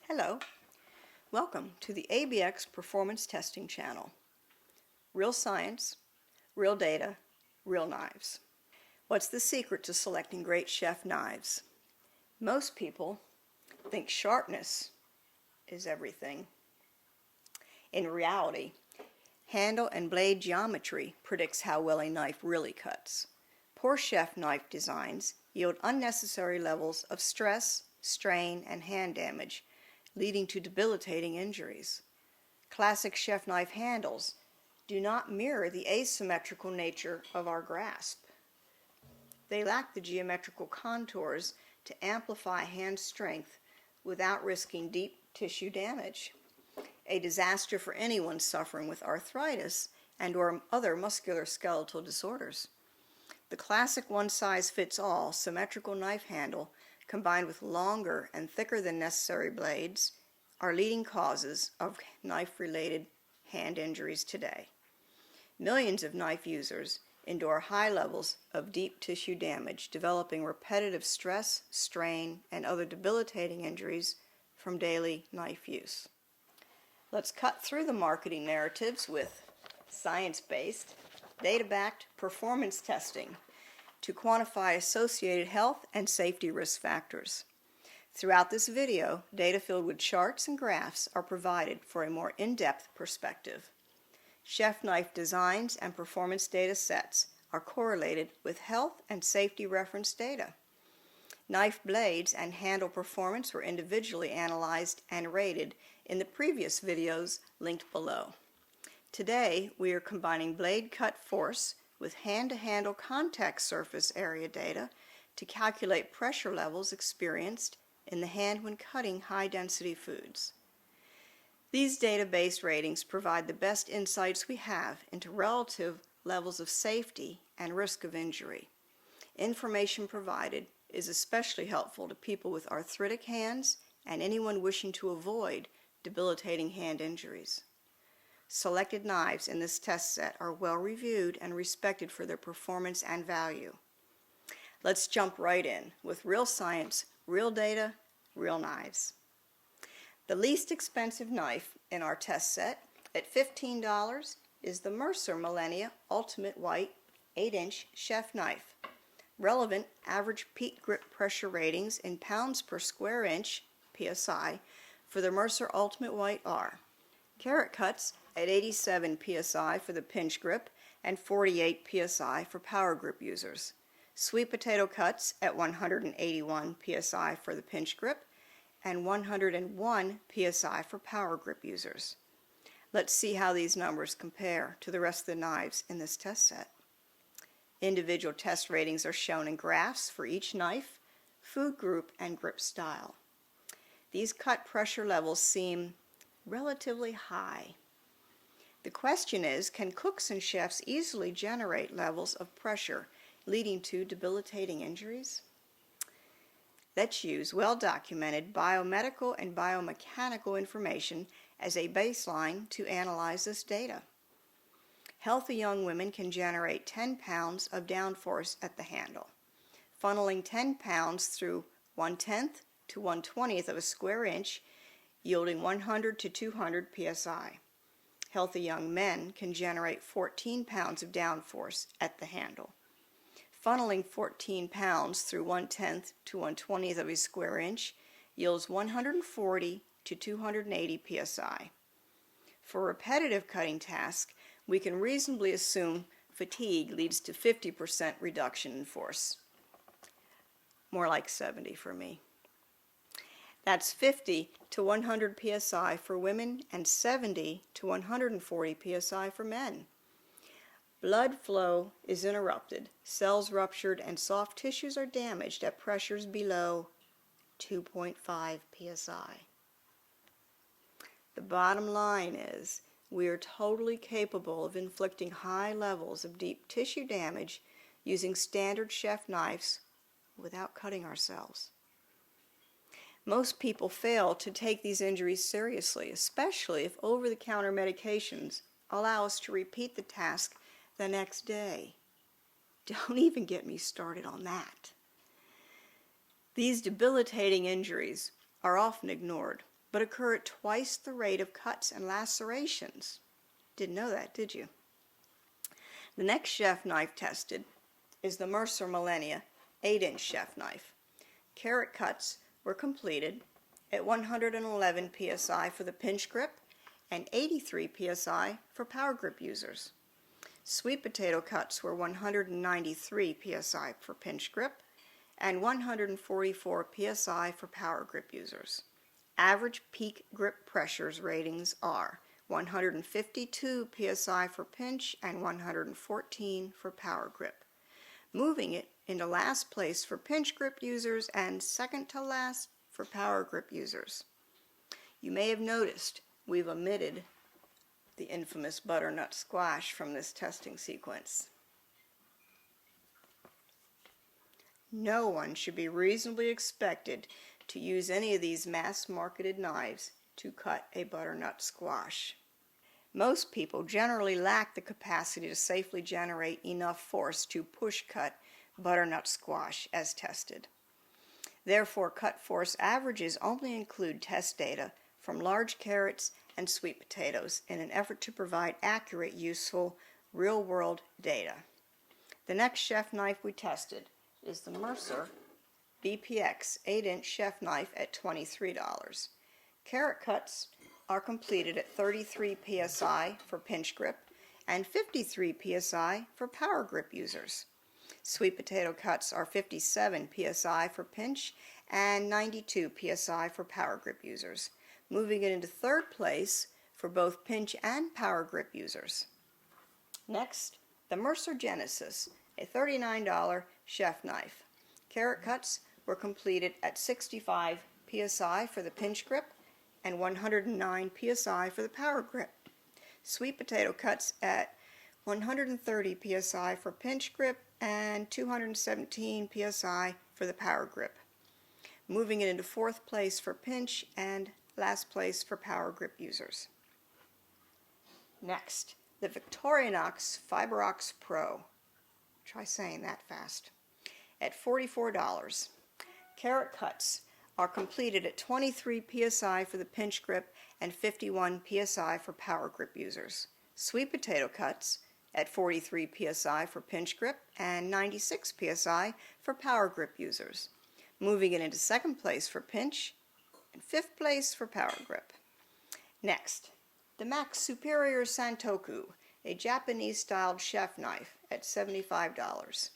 Hello, welcome to the ABX Performance Testing Channel. Real science, real data, real knives. What's the secret to selecting great chef knives? Most people think sharpness is everything. In reality, handle and blade geometry predicts how well a knife really cuts. Poor chef knife designs yield unnecessary levels of stress, strain, and hand damage, leading to debilitating injuries. Classic chef knife handles do not mirror the asymmetrical nature of our grasp. They lack the geometrical contours to amplify hand strength without risking deep tissue damage. A disaster for anyone suffering with arthritis and/or other musculoskeletal disorders. The classic one-size-fits-all symmetrical knife handle combined with longer and thicker than necessary blades are leading causes of knife-related hand injuries today. Millions of knife users endure high levels of deep tissue damage, developing repetitive stress, strain, and other debilitating injuries from daily knife use. Let's cut through the marketing narratives with science-based, data-backed performance testing to quantify associated health and safety risk factors. Throughout this video, data filled with charts and graphs are provided for a more in-depth perspective. Chef knife designs and performance data sets are correlated with health and safety reference data. Knife blades and handle performance were individually analyzed and rated in the previous videos linked below. Today, we are combining blade cut force with hand-to-handle contact surface area data to calculate pressure levels experienced in the hand when cutting high-density foods. These data-based ratings provide the best insights we have into relative levels of safety and risk of injury. Information provided is especially helpful to people with arthritic hands and anyone wishing to avoid debilitating hand injuries. Selected knives in this test set are well reviewed and respected for their performance and value. Let's jump right in with real science, real data, real knives. The least expensive knife in our test set at $15 is the Mercer Ultimate White 8-inch chef knife. Relevant average peak grip pressure ratings in pounds per square inch (psi) for the Mercer Ultimate White are carrot cuts at 87 psi for the pinch grip and 48 psi for power grip users. Sweet potato cuts at 181 psi for the pinch grip and 101 psi for power grip users. Let's see how these numbers compare to the rest of the knives in this test set. Individual test ratings are shown in graphs for each knife, food group, and grip style. These cut pressure levels seem relatively high. The question is, can cooks and chefs easily generate levels of pressure leading to debilitating injuries? Let's use well-documented biomedical and biomechanical information as a baseline to analyze this data. Healthy young women can generate 10 pounds of downforce at the handle, funneling 10 pounds through 1/10 to 1/20 of a square inch, yielding 100 to 200 psi. Healthy young men can generate 14 pounds of downforce at the handle. Funneling 14 pounds through 1/10 to 1/20 of a square inch yields 140 to 280 psi. For repetitive cutting tasks, we can reasonably assume fatigue leads to 50% reduction in force. More like 70 for me. That's 50 to 100 psi for women and 70 to 140 psi for men. Blood flow is interrupted, cells ruptured, and soft tissues are damaged at pressures below 2.5 psi. The bottom line is, we are totally capable of inflicting high levels of deep tissue damage using standard chef knives without cutting ourselves. Most people fail to take these injuries seriously, especially if over-the-counter medications allow us to repeat the task the next day. Don't even get me started on that. These debilitating injuries are often ignored, but occur at twice the rate of cuts and lacerations. Didn't know that, did you? The next chef knife tested is the Mercer Millennia 8-inch chef knife. Carrot cuts were completed at 111 psi for the pinch grip and 83 psi for power grip users. Sweet potato cuts were 193 psi for pinch grip and 144 psi for power grip users. Average peak grip pressures ratings are 152 psi for pinch and 114 for power grip, moving it into last place for pinch grip users and second to last for power grip users. You may have noticed we've omitted the infamous butternut squash from this testing sequence. No one should be reasonably expected to use any of these mass-marketed knives to cut a butternut squash. Most people generally lack the capacity to safely generate enough force to push-cut butternut squash as tested. Therefore, cut force averages only include test data from large carrots and sweet potatoes in an effort to provide accurate, useful, real-world data. The next chef knife we tested is the Mercer BPX 8-inch chef knife at $23. Carrot cuts are completed at 33 psi for pinch grip and 53 psi for power grip users. Sweet potato cuts are 57 psi for pinch and 92 psi for power grip users, moving it into third place for both pinch and power grip users. Next, the Mercer Genesis, a $39 chef knife. Carrot cuts were completed at 65 psi for the pinch grip and 109 psi for the power grip. Sweet potato cuts at 130 psi for pinch grip and 217 psi for the power grip, moving it into fourth place for pinch and last place for power grip users. Next, the Victorinox Fiberox Pro. Try saying that fast. At $44. Carrot cuts are completed at 23 psi for the pinch grip and 51 psi for power grip users. Sweet potato cuts at 43 psi for pinch grip and 96 psi for power grip users, moving it into second place for pinch and fifth place for power grip. Next, the Mac Superior Santoku, a Japanese-styled chef knife at $75.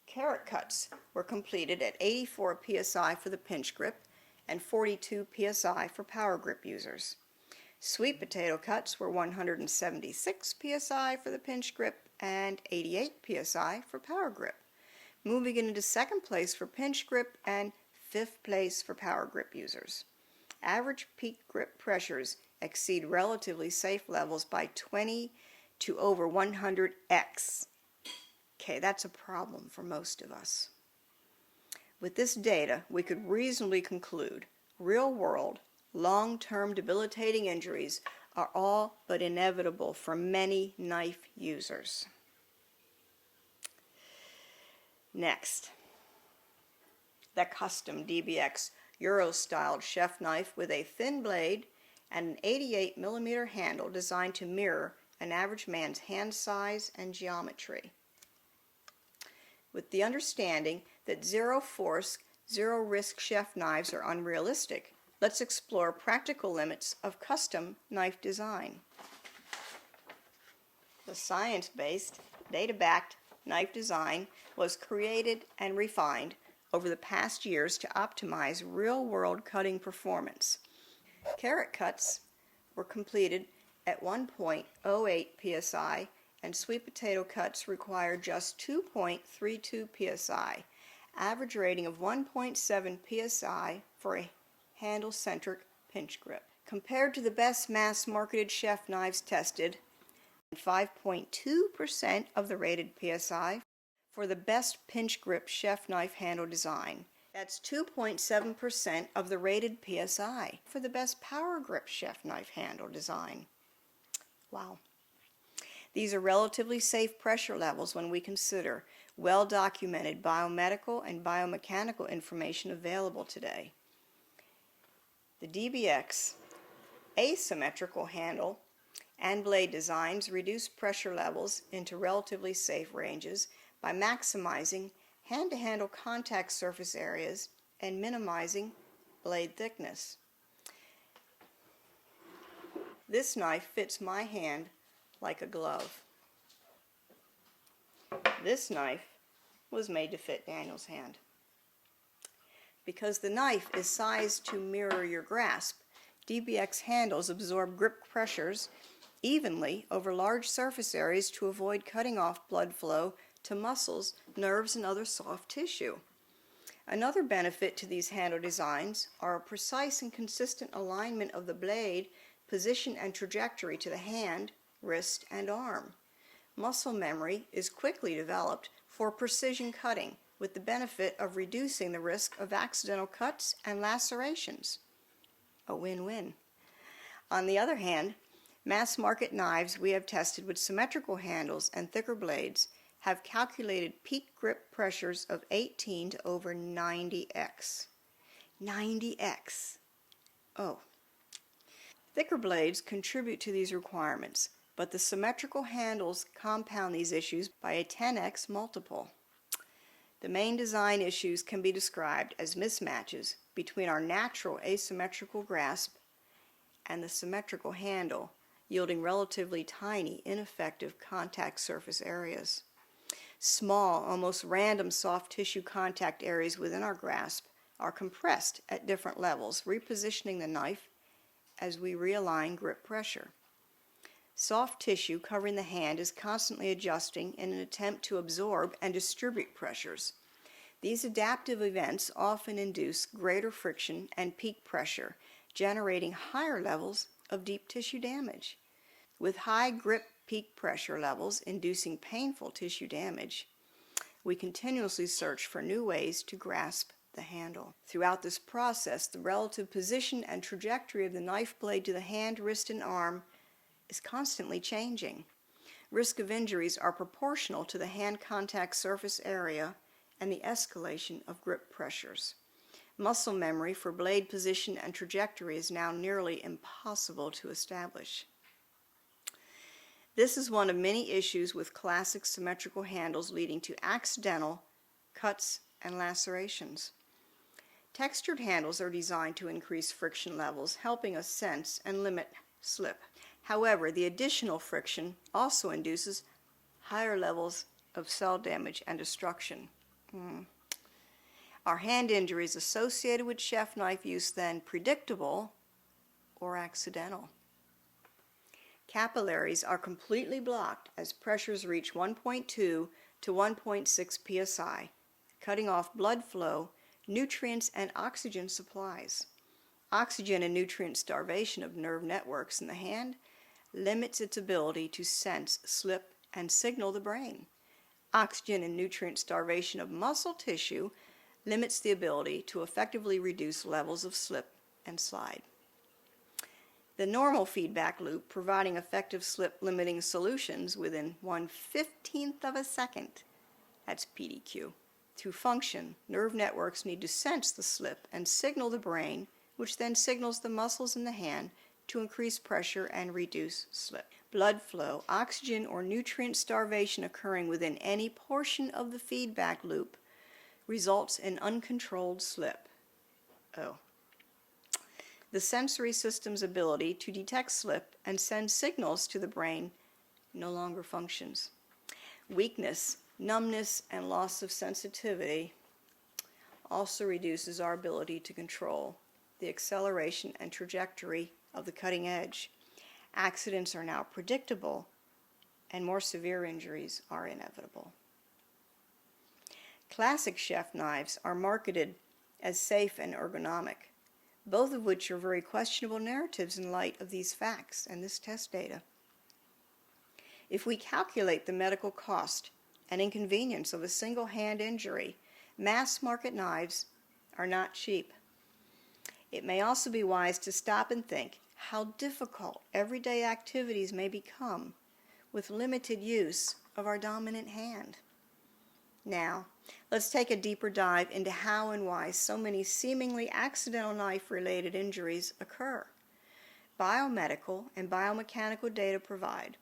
Carrot cuts were completed at 84 psi for the pinch grip and 42 psi for power grip users. Sweet potato cuts were 176 psi for the pinch grip and 88 psi for power grip, moving it into second place for pinch grip and fifth place for power grip users. Average peak grip pressures exceed relatively safe levels by 20 to over 100x. Okay, that's a problem for most of us. With this data, we could reasonably conclude real-world, long-term debilitating injuries are all but inevitable for many knife users. Next, the custom DBX Euro-styled chef knife with a thin blade and an 88mm handle designed to mirror an average man's hand size and geometry. With the understanding that zero-force, zero-risk chef knives are unrealistic, let's explore practical limits of custom knife design. The science-based, data-backed knife design was created and refined over the past years to optimize real-world cutting performance. Carrot cuts were completed at 1.08 psi, and sweet potato cuts require just 2.32 psi, average rating of 1.7 psi for a handle-centric pinch grip. Compared to the best mass-marketed chef knives tested, 5.2% of the rated psi for the best pinch grip chef knife handle design. That's 2.7% of the rated psi for the best power grip chef knife handle design. Wow. These are relatively safe pressure levels when we consider well-documented biomedical and biomechanical information available today. The DBX Asymmetrical handle and blade designs reduce pressure levels into relatively safe ranges by maximizing hand-to-handle contact surface areas and minimizing blade thickness. This knife fits my hand like a glove. This knife was made to fit Daniel's hand. Because the knife is sized to mirror your grasp, DBX handles absorb grip pressures evenly over large surface areas to avoid cutting off blood flow to muscles, nerves, and other soft tissue. Another benefit to these handle designs are a precise and consistent alignment of the blade, position, and trajectory to the hand, wrist, and arm. Muscle memory is quickly developed for precision cutting, with the benefit of reducing the risk of accidental cuts and lacerations. A win-win. On the other hand, mass-market knives we have tested with symmetrical handles and thicker blades have calculated peak grip pressures of 18 to over 90x. 90x. Oh. Thicker blades contribute to these requirements, but the symmetrical handles compound these issues by a 10x multiple. The main design issues can be described as mismatches between our natural asymmetrical grasp and the symmetrical handle, yielding relatively tiny, ineffective contact surface areas. Small, almost random soft tissue contact areas within our grasp are compressed at different levels, repositioning the knife as we realign grip pressure. Soft tissue covering the hand is constantly adjusting in an attempt to absorb and distribute pressures. These adaptive events often induce greater friction and peak pressure, generating higher levels of deep tissue damage. With high grip peak pressure levels inducing painful tissue damage, we continuously search for new ways to grasp the handle. Throughout this process, the relative position and trajectory of the knife blade to the hand, wrist, and arm is constantly changing. Risk of injuries are proportional to the hand contact surface area and the escalation of grip pressures. Muscle memory for blade position and trajectory is now nearly impossible to establish. This is one of many issues with classic symmetrical handles leading to accidental cuts and lacerations. Textured handles are designed to increase friction levels, helping us sense and limit slip. However, the additional friction also induces higher levels of cell damage and destruction. Are hand injuries associated with chef knife use then predictable or accidental? Capillaries are completely blocked as pressures reach 1.2 to 1.6 psi, cutting off blood flow, nutrients, and oxygen supplies. Oxygen and nutrient starvation of nerve networks in the hand limits its ability to sense slip and signal the brain. Oxygen and nutrient starvation of muscle tissue limits the ability to effectively reduce levels of slip and slide. The normal feedback loop providing effective slip limiting solutions within 1/15th of a second, that's PDQ. To function, nerve networks need to sense the slip and signal the brain, which then signals the muscles in the hand to increase pressure and reduce slip. Blood flow, oxygen, or nutrient starvation occurring within any portion of the feedback loop results in uncontrolled slip. The sensory system's ability to detect slip and send signals to the brain no longer functions. Weakness, numbness, and loss of sensitivity also reduces our ability to control the acceleration and trajectory of the cutting edge. Accidents are now predictable, and more severe injuries are inevitable. Classic chef knives are marketed as safe and ergonomic, both of which are very questionable narratives in light of these facts and this test data. If we calculate the medical cost and inconvenience of a single hand injury, mass market knives are not cheap. It may also be wise to stop and think how difficult everyday activities may become with limited use of our dominant hand. Now, let's take a deeper dive into how and why so many seemingly accidental knife-related injuries occur. biomedical and biomechanical data provide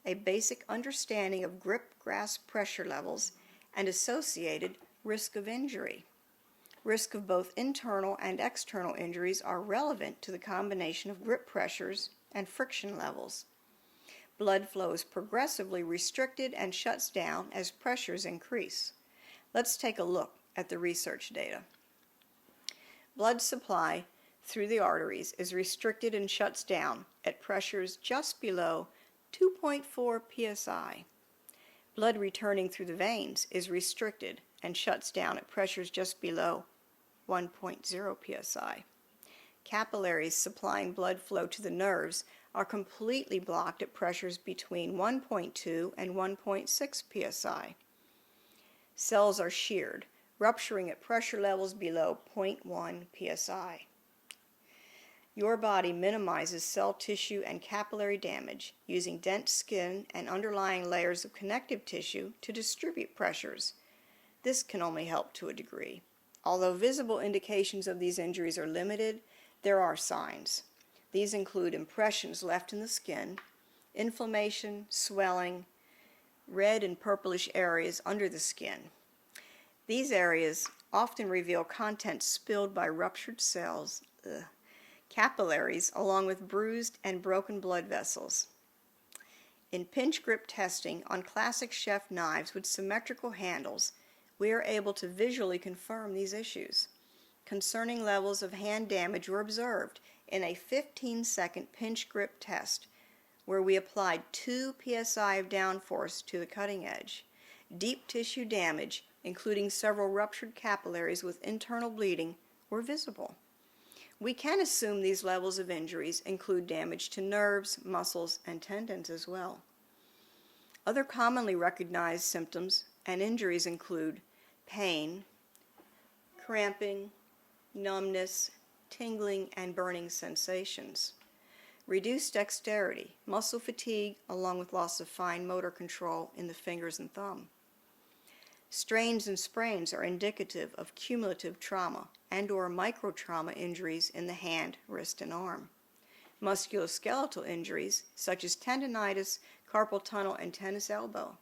a basic understanding of grip grasp pressure levels and associated risk of injury. Risk of both internal and external injuries are relevant to the combination of grip pressures and friction levels. Blood flow is progressively restricted and shuts down as pressures increase. Let's take a look at the research data. Blood supply through the arteries is restricted and shuts down at pressures just below 2.4 psi. Blood returning through the veins is restricted and shuts down at pressures just below 1.0 psi. Capillaries supplying blood flow to the nerves are completely blocked at pressures between 1.2 and 1.6 psi. Cells are sheared, rupturing at pressure levels below 0.1 psi. Your body minimizes cell tissue and capillary damage using dense skin and underlying layers of connective tissue to distribute pressures. This can only help to a degree. Although visible indications of these injuries are limited, there are signs. These include impressions left in the skin, inflammation, swelling, red and purplish areas under the skin. These areas often reveal contents spilled by ruptured cells, capillaries, along with bruised and broken blood vessels. In pinch grip testing on classic chef knives with symmetrical handles, we are able to visually confirm these issues. Concerning levels of hand damage were observed in a 15-second pinch grip test where we applied 2 psi of downforce to the cutting edge. Deep tissue damage, including several ruptured capillaries with internal bleeding, were visible. We can assume these levels of injuries include damage to nerves, muscles, and tendons as well. Other commonly recognized symptoms and injuries include pain, cramping, numbness, tingling, and burning sensations. Reduced dexterity, muscle fatigue, along with loss of fine motor control in the fingers and thumb. Strains and sprains are indicative of cumulative trauma and/or microtrauma injuries in the hand, wrist, and arm. Musculoskeletal injuries, such as tendonitis, carpal tunnel, and tennis elbow.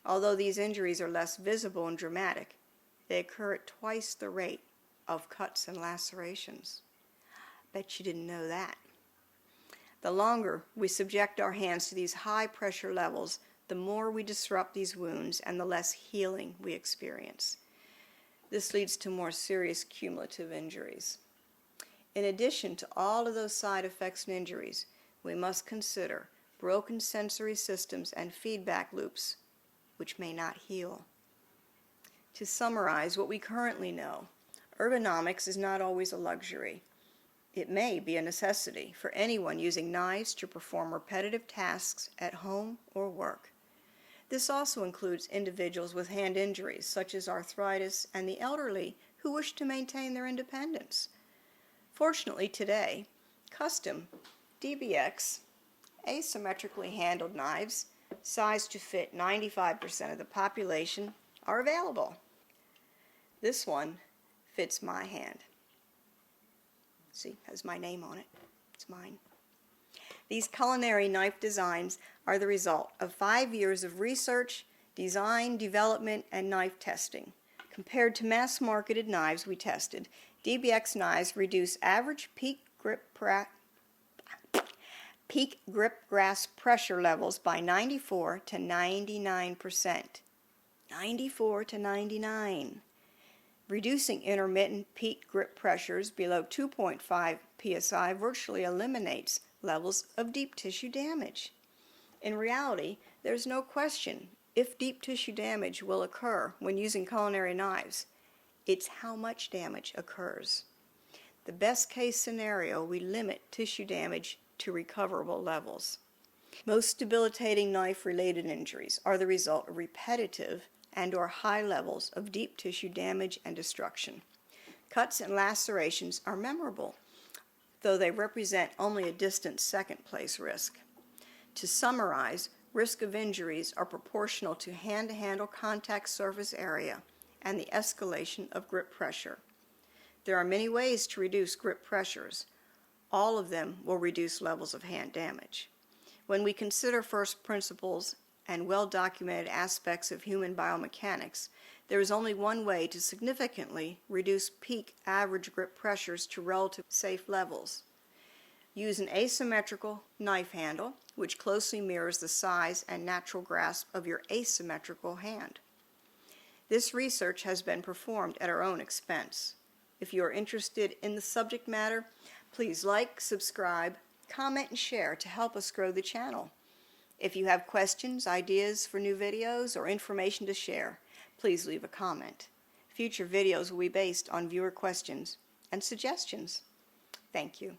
Although these injuries are less visible and dramatic, they occur at twice the rate of cuts and lacerations. Bet you didn't know that. The longer we subject our hands to these high pressure levels, the more we disrupt these wounds and the less healing we experience. This leads to more serious cumulative injuries. In addition to all of those side effects and injuries, we must consider broken sensory systems and feedback loops, which may not heal. To summarize what we currently know, ergonomics is not always a luxury. It may be a necessity for anyone using knives to perform repetitive tasks at home or work. This also includes individuals with hand injuries, such as arthritis, and the elderly who wish to maintain their independence. Fortunately today, custom DBX asymmetrically handled knives, sized to fit 95% of the population, are available. This one fits my hand. See, has my name on it. It's mine. These culinary knife designs are the result of 5 years of research, design, development, and knife testing. Compared to mass-marketed knives we tested, DBX knives reduce average peak grip grasp pressure levels by 94 to 99%. 94 to 99. Reducing intermittent peak grip pressures below 2.5 psi virtually eliminates levels of deep tissue damage. In reality, there's no question if deep tissue damage will occur when using culinary knives. It's how much damage occurs. The best case scenario, we limit tissue damage to recoverable levels. Most debilitating knife-related injuries are the result of repetitive and/or high levels of deep tissue damage and destruction. Cuts and lacerations are memorable, though they represent only a distant second-place risk. To summarize, risk of injuries are proportional to hand-to-handle contact surface area and the escalation of grip pressure. There are many ways to reduce grip pressures. All of them will reduce levels of hand damage. When we consider first principles and well-documented aspects of human biomechanics, there is only one way to significantly reduce peak average grip pressures to relative safe levels. Use an asymmetrical knife handle, which closely mirrors the size and natural grasp of your asymmetrical hand. This research has been performed at our own expense. If you are interested in the subject matter, please like, subscribe, comment, and share to help us grow the channel. If you have questions, ideas for new videos, or information to share, please leave a comment. Future videos will be based on viewer questions and suggestions. Thank you.